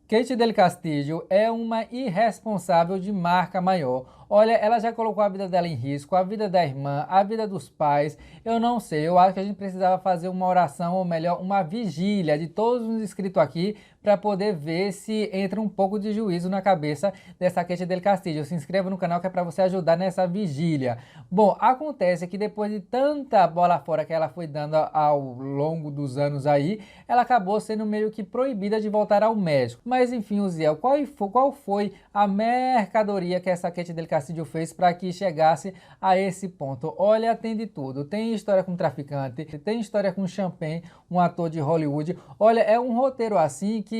Kate del Castillo é uma irresponsável de marca maior. Olha, ela já colocou a vida dela em risco, a vida da irmã, a vida dos pais. Eu não sei, eu acho que a gente precisava fazer uma oração, ou melhor, uma vigília de todos os inscritos aqui para poder ver se entra um pouco de juízo na cabeça dessa Kate del Castillo. Se inscreva no canal que é para você ajudar nessa vigília. Bom, acontece que depois de tanta bola fora que ela foi dando ao longo dos anos aí, ela acabou sendo meio que proibida de voltar ao México. Mas enfim, Uziel, qual foi a mercadoria que essa Kate del Castillo fez para que chegasse a esse ponto? Olha, tem de tudo. Tem história com traficante, tem história com Champagne, um ator de Hollywood. Olha, é um roteiro assim que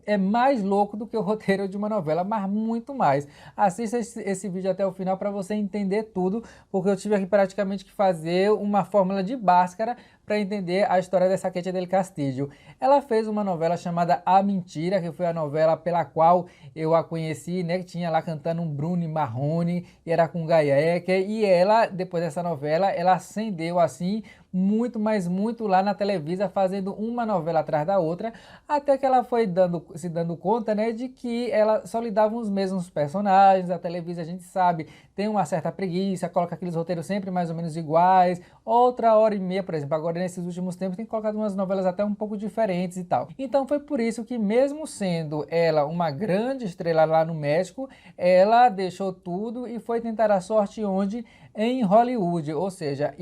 é mais louco do que o roteiro de uma novela, mas muito mais. Assista esse vídeo até o final para você entender tudo, porque eu tive aqui praticamente que fazer uma fórmula de Bhaskara para entender a história dessa Kate del Castillo. Ela fez uma novela chamada A Mentira, que foi a novela pela qual eu a conheci, né, que tinha lá cantando um Bruno Marrone, e era com Gayeque, e ela, depois dessa novela, ela ascendeu assim, muito, mas muito lá na Televisa, fazendo uma novela atrás da outra, até que ela foi se dando conta, né, de que ela só lidava os mesmos personagens. A Televisa, a gente sabe, tem uma certa preguiça, coloca aqueles roteiros sempre mais ou menos iguais, outra hora e meia, por exemplo. Agora, nesses últimos tempos, tem colocado umas novelas até um pouco diferentes e tal. Então, foi por isso que, mesmo sendo ela uma grande estrela lá no México, ela deixou tudo e foi tentar a sorte onde? Em Hollywood. Ou seja,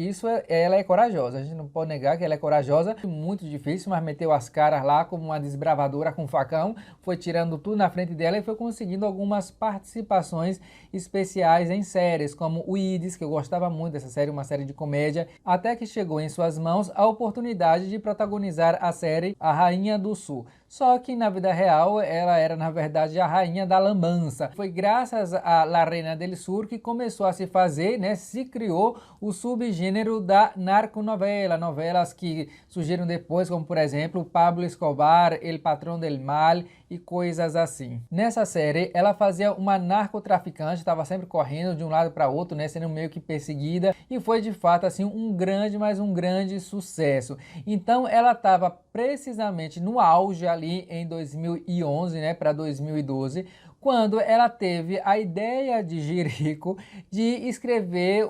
ela é corajosa. A gente não pode negar que ela é corajosa. Muito difícil, mas meteu as caras lá como uma desbravadora com facão, foi tirando tudo na frente dela e foi conseguindo algumas participações especiais em séries, como o Ides, que eu gostava muito dessa série, uma série de comédia, até que chegou em suas mãos a oportunidade de protagonizar a série A Rainha do Sul. Só que na vida real ela era na verdade a rainha da lambança. Foi graças a La Reina del Sur que começou a se fazer, né, se criou o subgênero da narconovela, novelas que surgiram depois, como por exemplo Pablo Escobar, El Patrón del Mal e coisas assim. Nessa série ela fazia uma narcotraficante, estava sempre correndo de um lado para outro, né, sendo meio que perseguida, e foi de fato assim um grande, mas um grande sucesso. Então ela estava precisamente no auge ali em 2011, né, para 2012, quando ela teve a ideia de Jerico de escrever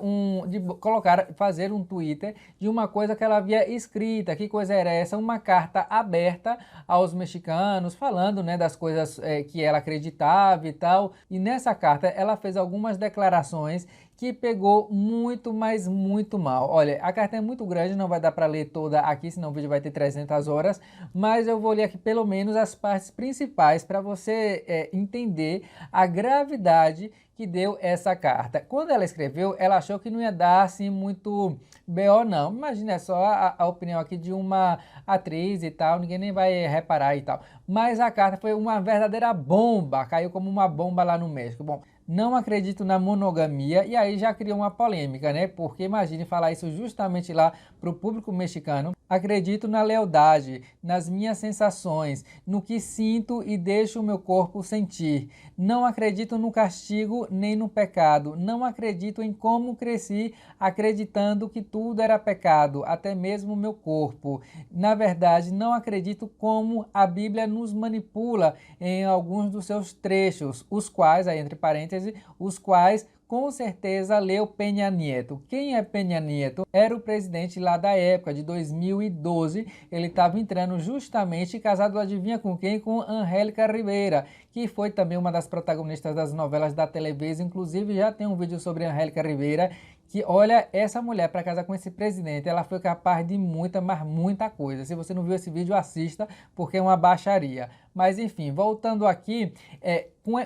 fazer um Twitter de uma coisa que ela havia escrita. Que coisa era essa? Uma carta aberta aos mexicanos, falando, né, das coisas que ela acreditava e tal. E nessa carta ela fez algumas declarações que pegou muito, mas muito mal. Olha, a carta é muito grande, não vai dar para ler toda aqui, senão o vídeo vai ter 300 horas, mas eu vou ler aqui pelo menos as partes principais para você entender a gravidade que deu essa carta. Quando ela escreveu, ela achou que não ia dar assim muito BO não. Imagina, é só a opinião aqui de uma atriz e tal, ninguém nem vai reparar e tal. Mas a carta foi uma verdadeira bomba, caiu como uma bomba lá no México. Bom, não acredito na monogamia, e aí já criou uma polêmica, né? Porque imagine falar isso justamente lá para o público mexicano. Acredito na lealdade, nas minhas sensações, no que sinto e deixo o meu corpo sentir. Não acredito no castigo nem no pecado. Não acredito em como cresci acreditando que tudo era pecado, até mesmo o meu corpo. Na verdade, não acredito como a Bíblia nos manipula em alguns dos seus trechos, os quais, aí entre parênteses, os quais com certeza leu Peña Nieto. Quem é Peña Nieto? Era o presidente lá da época, de 2012. Ele estava entrando justamente casado, adivinha com quem? Com Angélica Rivera, que foi também uma das protagonistas das novelas da Televisa. Inclusive já tem um vídeo sobre Angélica Rivera, que olha, essa mulher para casar com esse presidente, ela foi capaz de muita, mas muita coisa. Se você não viu esse vídeo, assista, porque é uma baixaria. Mas enfim, voltando aqui,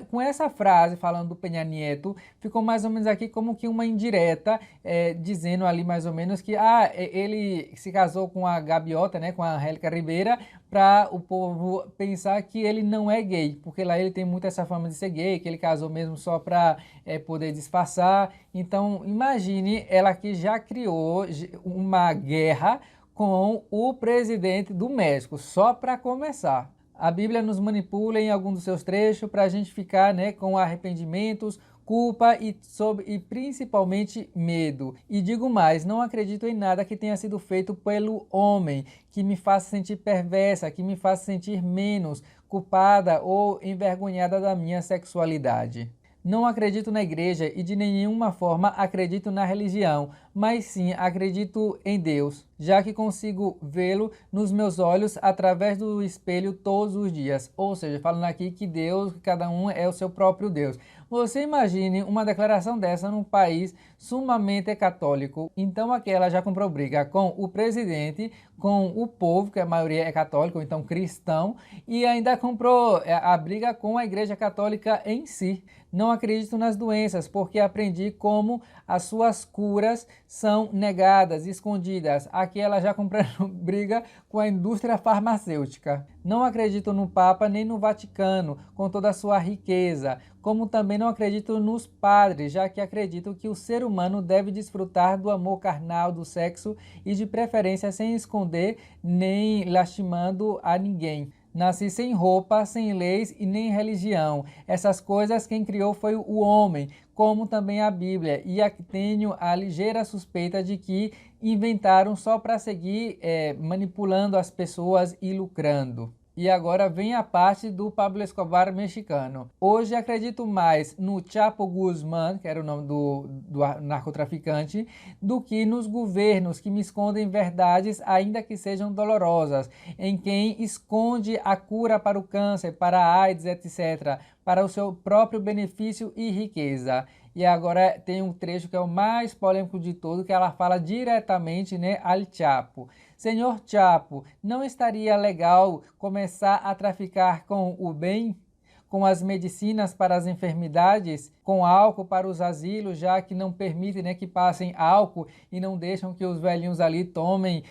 com essa frase falando do Peña Nieto, ficou mais ou menos aqui como que uma indireta, dizendo ali mais ou menos que ele se casou com a gabiota, né, com a Angélica Rivera, para o povo pensar que ele não é gay, porque lá ele tem muito essa fama de ser gay, que ele casou mesmo só para poder disfarçar. Então imagine, ela que já criou uma guerra com o presidente do México, só para começar. A Bíblia nos manipula em algum dos seus trechos para a gente ficar, né, com arrependimentos, culpa e principalmente medo. E digo mais, não acredito em nada que tenha sido feito pelo homem, que me faça sentir perversa, que me faça sentir menos, culpada ou envergonhada da minha sexualidade. Não acredito na igreja e de nenhuma forma acredito na religião, mas sim acredito em Deus, já que consigo vê-lo nos meus olhos através do espelho todos os dias. Ou seja, falando aqui que Deus, cada um é o seu próprio Deus. Você imagine uma declaração dessa num país sumamente católico. Então aqui ela já comprou briga com o presidente, com o povo, que a maioria é católico, então cristão, e ainda comprou a briga com a Igreja Católica em si. Não acredito nas doenças, porque aprendi como as suas curas são negadas, escondidas. Aqui ela já comprando briga com a indústria farmacêutica. Não acredito no Papa nem no Vaticano, com toda a sua riqueza. Como também não acredito nos padres, já que acredito que o ser humano deve desfrutar do amor carnal, do sexo e de preferência sem esconder nem lastimando a ninguém. Nasci sem roupa, sem leis e nem religião. Essas coisas quem criou foi o homem, como também a Bíblia. E aqui tenho a ligeira suspeita de que inventaram só para seguir manipulando as pessoas e lucrando. E agora vem a parte do Pablo Escobar mexicano. Hoje acredito mais no Chapo Guzmán, que era o nome do narcotraficante, do que nos governos que me escondem verdades, ainda que sejam dolorosas, em quem esconde a cura para o câncer, para a AIDS, etc., para o seu próprio benefício e riqueza. E agora tem um trecho que é o mais polêmico de todo, que ela fala diretamente, né, al Chapo. Senhor Chapo, não estaria legal começar a traficar com o bem? Com as medicinas para as enfermidades, com álcool para os asilos, já que não permitem, né, que passem álcool e não deixam que os velhinhos ali tomem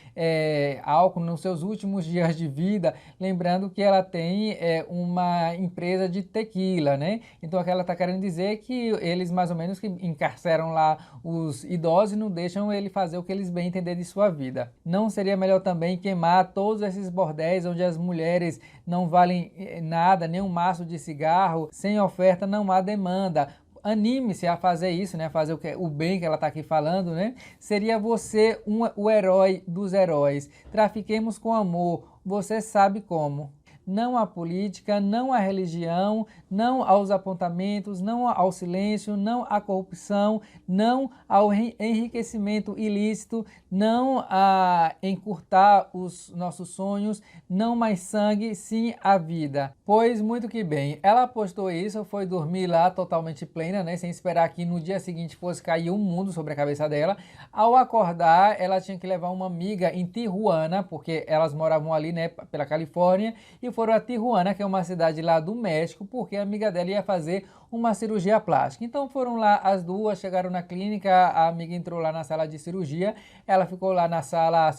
álcool nos seus últimos dias de vida. Lembrando que ela tem uma empresa de tequila, né? Então aqui ela está querendo dizer que eles mais ou menos que encarceram lá os idosos e não deixam ele fazer o que eles bem entender de sua vida. Não seria melhor também queimar todos esses bordéis onde as mulheres não valem nada, nem um maço de cigarro, sem oferta não há demanda. Anime-se a fazer isso, né? Fazer o bem que ela está aqui falando, né? Seria você o herói dos heróis. Trafiquemos com amor, você sabe como. Não à política, não à religião, não aos apontamentos, não ao silêncio, não à corrupção, não ao enriquecimento ilícito, não a encurtar os nossos sonhos, não mais sangue, sim a vida. Pois muito que bem, ela postou isso, foi dormir lá totalmente plena, né, sem esperar que no dia seguinte fosse cair um mundo sobre a cabeça dela. Ao acordar, ela tinha que levar uma amiga em Tijuana, porque elas moravam ali, né, pela Califórnia, e foram a Tijuana, que é uma cidade lá do México, porque a amiga dela ia fazer uma cirurgia plástica. Então foram lá as duas, chegaram na clínica, a amiga entrou lá na sala de cirurgia, ela ficou lá na sala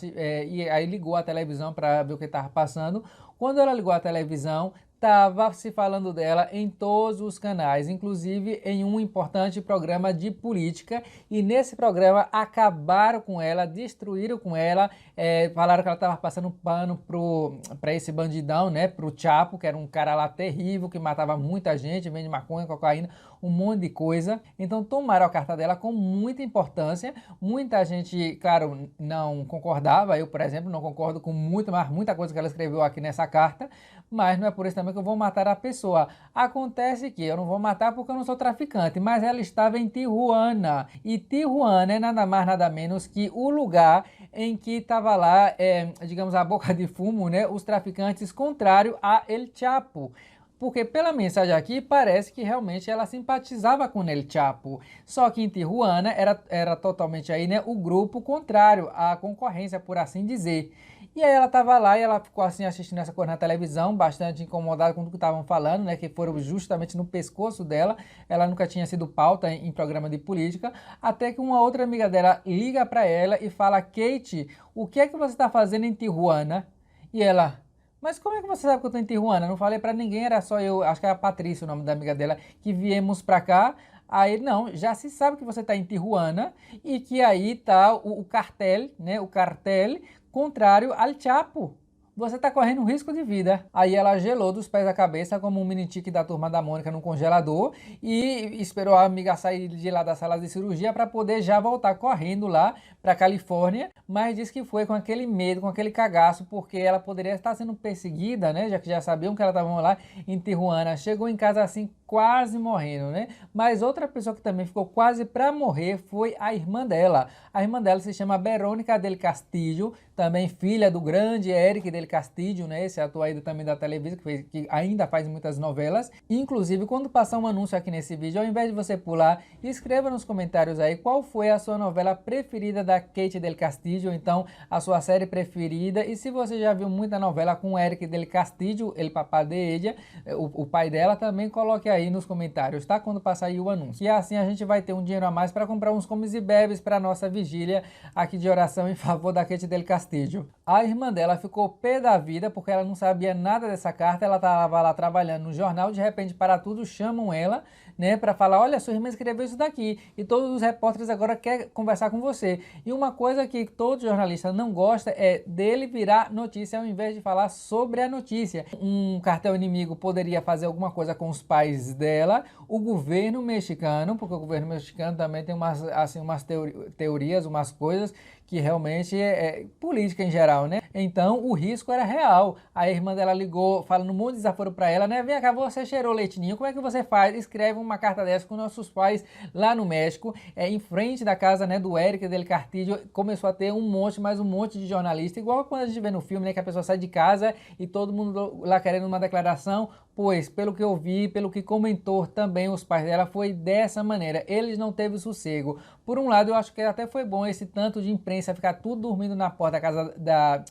e aí ligou a televisão para ver o que estava passando. Quando ela ligou a televisão, estava se falando dela em todos os canais, inclusive em um importante programa de política, e nesse programa acabaram com ela, destruíram com ela, falaram que ela estava passando pano para esse bandidão, né, pro Chapo, que era um cara lá terrível, que matava muita gente, vende maconha, cocaína, um monte de coisa. Então tomaram a carta dela com muita importância. Muita gente, claro, não concordava, eu, por exemplo, não concordo com muita coisa que ela escreveu aqui nessa carta, mas não é por isso também que eu vou matar a pessoa. Acontece que eu não vou matar porque eu não sou traficante, mas ela estava em Tijuana, e Tijuana é nada mais nada menos que o lugar em que estava lá, digamos, a boca de fumo, né, os traficantes, contrário a El Chapo. Porque pela mensagem aqui parece que realmente ela simpatizava com El Chapo. Só que em Tijuana era totalmente aí, né, o grupo contrário, a concorrência, por assim dizer. E aí ela estava lá e ela ficou assim assistindo essa coisa na televisão, bastante incomodada com o que estavam falando, né, que foram justamente no pescoço dela. Ela nunca tinha sido pauta em programa de política, até que uma outra amiga dela liga para ela e fala: Kate, o que é que você está fazendo em Tijuana? E ela: mas como é que você sabe que eu tô em Tijuana? Não falei pra ninguém, era só eu, acho que era a Patrícia, o nome da amiga dela, que viemos pra cá. Aí, não, já se sabe que você tá em Tijuana e que aí tá o cartel, né, o cartel contrário ao Chapo. você tá correndo um risco de vida. Aí ela gelou dos pés à cabeça como um mini tique da Turma da Mônica no congelador e esperou a amiga sair de lá da sala de cirurgia para poder já voltar correndo lá para Califórnia, mas disse que foi com aquele medo, com aquele cagaço, porque ela poderia estar sendo perseguida, né? Já que já sabiam que ela estava lá em Tijuana. Chegou em casa assim, quase morrendo, né? Mas outra pessoa que também ficou quase para morrer foi a irmã dela. A irmã dela se chama Verônica del Castillo, também filha do grande Eric del Castillo, né? Esse ator aí também da Televisa, que ainda faz muitas novelas. Inclusive, quando passar um anúncio aqui nesse vídeo, ao invés de você pular, escreva nos comentários aí qual foi a sua novela preferida da Kate del Castillo, então a sua série preferida. E se você já viu muita novela com Eric del Castillo, el papá de ella, o pai dela, também coloque aí nos comentários, tá? Quando passar aí o anúncio. E assim a gente vai ter um dinheiro a mais para comprar uns comes e bebes para nossa vigília aqui de oração em favor da Kate del Castillo. A irmã dela ficou pé da vida porque ela não sabia nada dessa carta, ela estava lá trabalhando no jornal, de repente para tudo chamam ela, né, para falar, olha, sua irmã escreveu isso daqui e todos os repórteres agora querem conversar com você. E uma coisa que todo jornalista não gosta é dele virar notícia ao invés de falar sobre a notícia. Um cartel inimigo poderia fazer alguma coisa com os pais dela, o governo mexicano, porque o governo mexicano também tem umas, assim, umas teorias, umas coisas que realmente é política em geral, né? Então o risco era real. A irmã dela ligou falando um monte de desaforo para ela, né? Vem cá, você cheirou leitinho, como é que você faz? Escreve uma carta dessa com nossos pais lá no México, em frente da casa, né, do Eric del Castillo. Começou a ter um monte, mais um monte de jornalista, igual quando a gente vê no filme, né, que a pessoa sai de casa e todo mundo lá querendo uma declaração. Pois, pelo que eu vi, pelo que comentou também os pais dela, foi dessa maneira. Eles não teve sossego. Por um lado, eu acho que até foi bom esse tanto de imprensa ficar tudo dormindo na porta da casa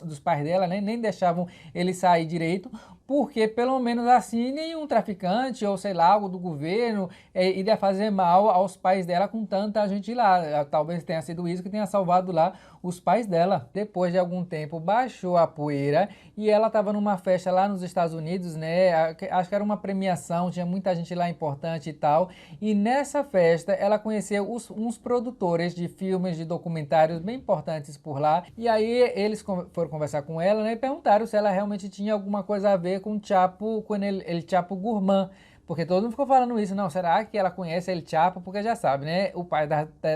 dos pais dela, né? Nem deixavam ele sair direito, porque pelo menos assim nenhum traficante ou sei lá, algo do governo iria fazer mal aos pais dela com tanta gente lá. Talvez tenha sido isso que tenha salvado lá os pais dela. Depois de algum tempo baixou a poeira e ela estava numa festa lá nos Estados Unidos, né? Acho que era uma premiação, tinha muita gente lá importante e tal. E nessa festa ela conheceu uns produtores de filmes, de documentários bem importantes por lá. E aí eles foram conversar com ela, né? E perguntaram se ela realmente tinha alguma coisa a ver com o Chapo, com ele Chapo Guzmán. Porque todo mundo ficou falando isso, não, será que ela conhece El Chapo? Porque já sabe, né, o pai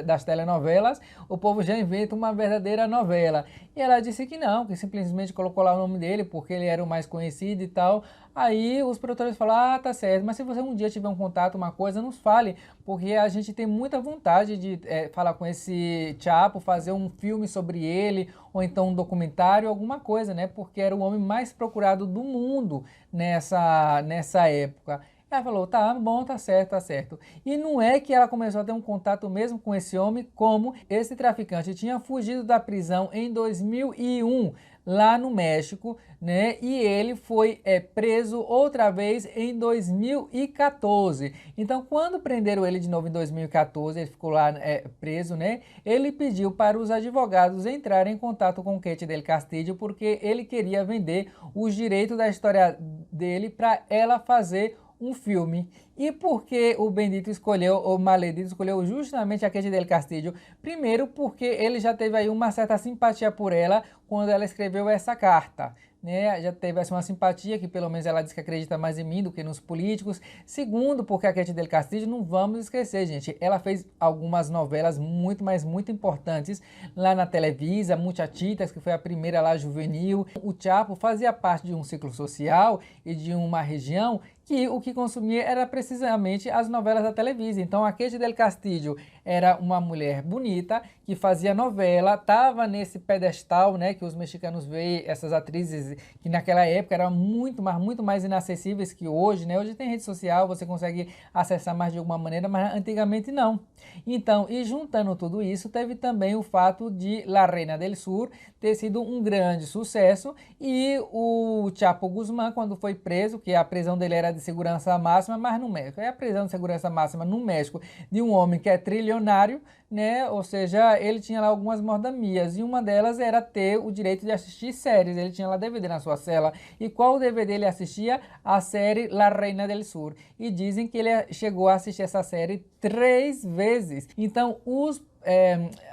das telenovelas, o povo já inventa uma verdadeira novela. E ela disse que não, que simplesmente colocou lá o nome dele porque ele era o mais conhecido e tal. Aí os produtores falaram, ah, tá certo, mas se você um dia tiver um contato, uma coisa, nos fale, porque a gente tem muita vontade de falar com esse Chapo, fazer um filme sobre ele, ou então um documentário, alguma coisa, né, porque era o homem mais procurado do mundo nessa época. Ela falou, tá bom, tá certo, tá certo. E não é que ela começou a ter um contato mesmo com esse homem, como esse traficante tinha fugido da prisão em 2001, lá no México, né? E ele foi preso outra vez em 2014. Então, quando prenderam ele de novo em 2014, ele ficou lá preso, né? Ele pediu para os advogados entrarem em contato com Kate del Castillo, porque ele queria vender os direitos da história dele para ela fazer um filme. E por que o bendito escolheu, o maledito escolheu justamente a Kate del Castillo? Primeiro porque ele já teve aí uma certa simpatia por ela quando ela escreveu essa carta, né? Já teve assim, uma simpatia que pelo menos ela diz que acredita mais em mim do que nos políticos. Segundo, porque a Kate del Castillo, não vamos esquecer, gente, ela fez algumas novelas muito, mas muito importantes lá na Televisa, Muchachitas, que foi a primeira lá juvenil. O Chapo fazia parte de um ciclo social e de uma região que o que consumia era precisamente as novelas da Televisa. Então a Kate del Castillo era uma mulher bonita que fazia novela, estava nesse pedestal, né, que os mexicanos veem essas atrizes que naquela época eram muito mais inacessíveis que hoje, né? Hoje tem rede social, você consegue acessar mais de alguma maneira, mas antigamente não. Então, e juntando tudo isso, teve também o fato de La Reina del Sur ter sido um grande sucesso e o Chapo Guzmán, quando foi preso, que a prisão dele era de segurança máxima, mas no México. É a prisão de segurança máxima no México de um homem que é trilionário, né? Ou seja, ele tinha lá algumas mordamias e uma delas era ter o direito de assistir séries. Ele tinha lá DVD na sua cela. E qual DVD ele assistia? A série La Reina del Sur. E dizem que ele chegou a assistir essa série 3 vezes. Então, os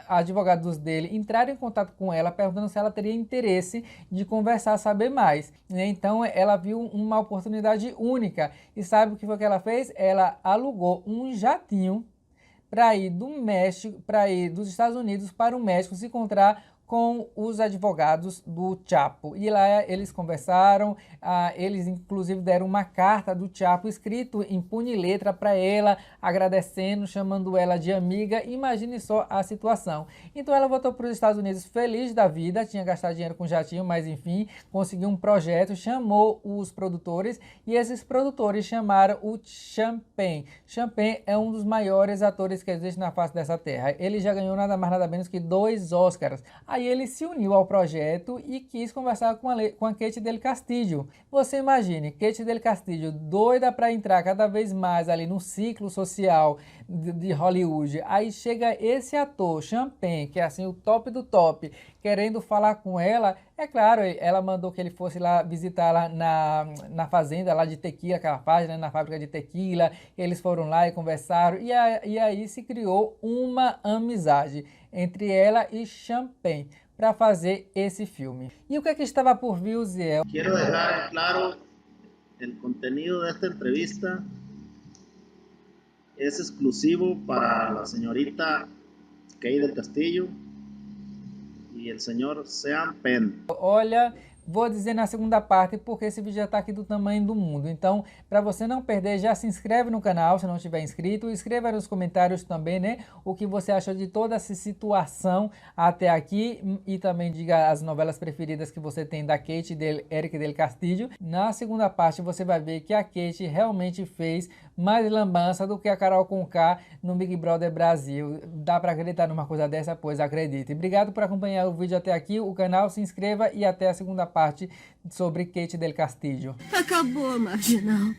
advogados dele entraram em contato com ela, perguntando se ela teria interesse de conversar, saber mais, né? Então ela viu uma oportunidade única e sabe o que foi que ela fez? Ela alugou um jatinho para ir do México, para ir dos Estados Unidos para o México se encontrar com os advogados do Chapo. E lá eles conversaram, eles inclusive deram uma carta do Chapo escrito em punho e letra para ela, agradecendo, chamando ela de amiga. Imagine só a situação. Então ela voltou para os Estados Unidos feliz da vida, tinha gastado dinheiro com jatinho, mas enfim, conseguiu um projeto, chamou os produtores e esses produtores chamaram o Champagne. Champagne é um dos maiores atores que existe na face dessa terra. Ele já ganhou nada mais nada menos que 2 Oscars. Aí ele se uniu ao projeto e quis conversar com a Kate del Castillo. Você imagine, Kate del Castillo doida para entrar cada vez mais ali no ciclo social de Hollywood. Aí chega esse ator, Champagne, que é assim o top do top, querendo falar com ela. É claro, ela mandou que ele fosse lá visitá-la na fazenda lá de tequila, que ela faz, né, na fábrica de tequila. Eles foram lá e conversaram e aí se criou uma amizade entre ela e Champagne para fazer esse filme. E o que é que estava por vir, Uziel? Quiero dejar claro el contenido de esta entrevista es exclusivo para la señorita Kay del Castillo e o senhor Sean Penn. Olha, vou dizer na segunda parte porque esse vídeo já está aqui do tamanho do mundo. Então, para você não perder, já se inscreve no canal se não estiver inscrito. Escreva nos comentários também, né, o que você achou de toda essa situação até aqui. E também diga as novelas preferidas que você tem da Kate e del Eric del Castillo. Na segunda parte você vai ver que a Kate realmente fez mais lambança do que a Carol Conká no Big Brother Brasil. Dá para acreditar numa coisa dessa? Pois acredite. Obrigado por acompanhar o vídeo até aqui. O canal, se inscreva e até a segunda parte sobre Kate del Castillo. Acabou, Marginal.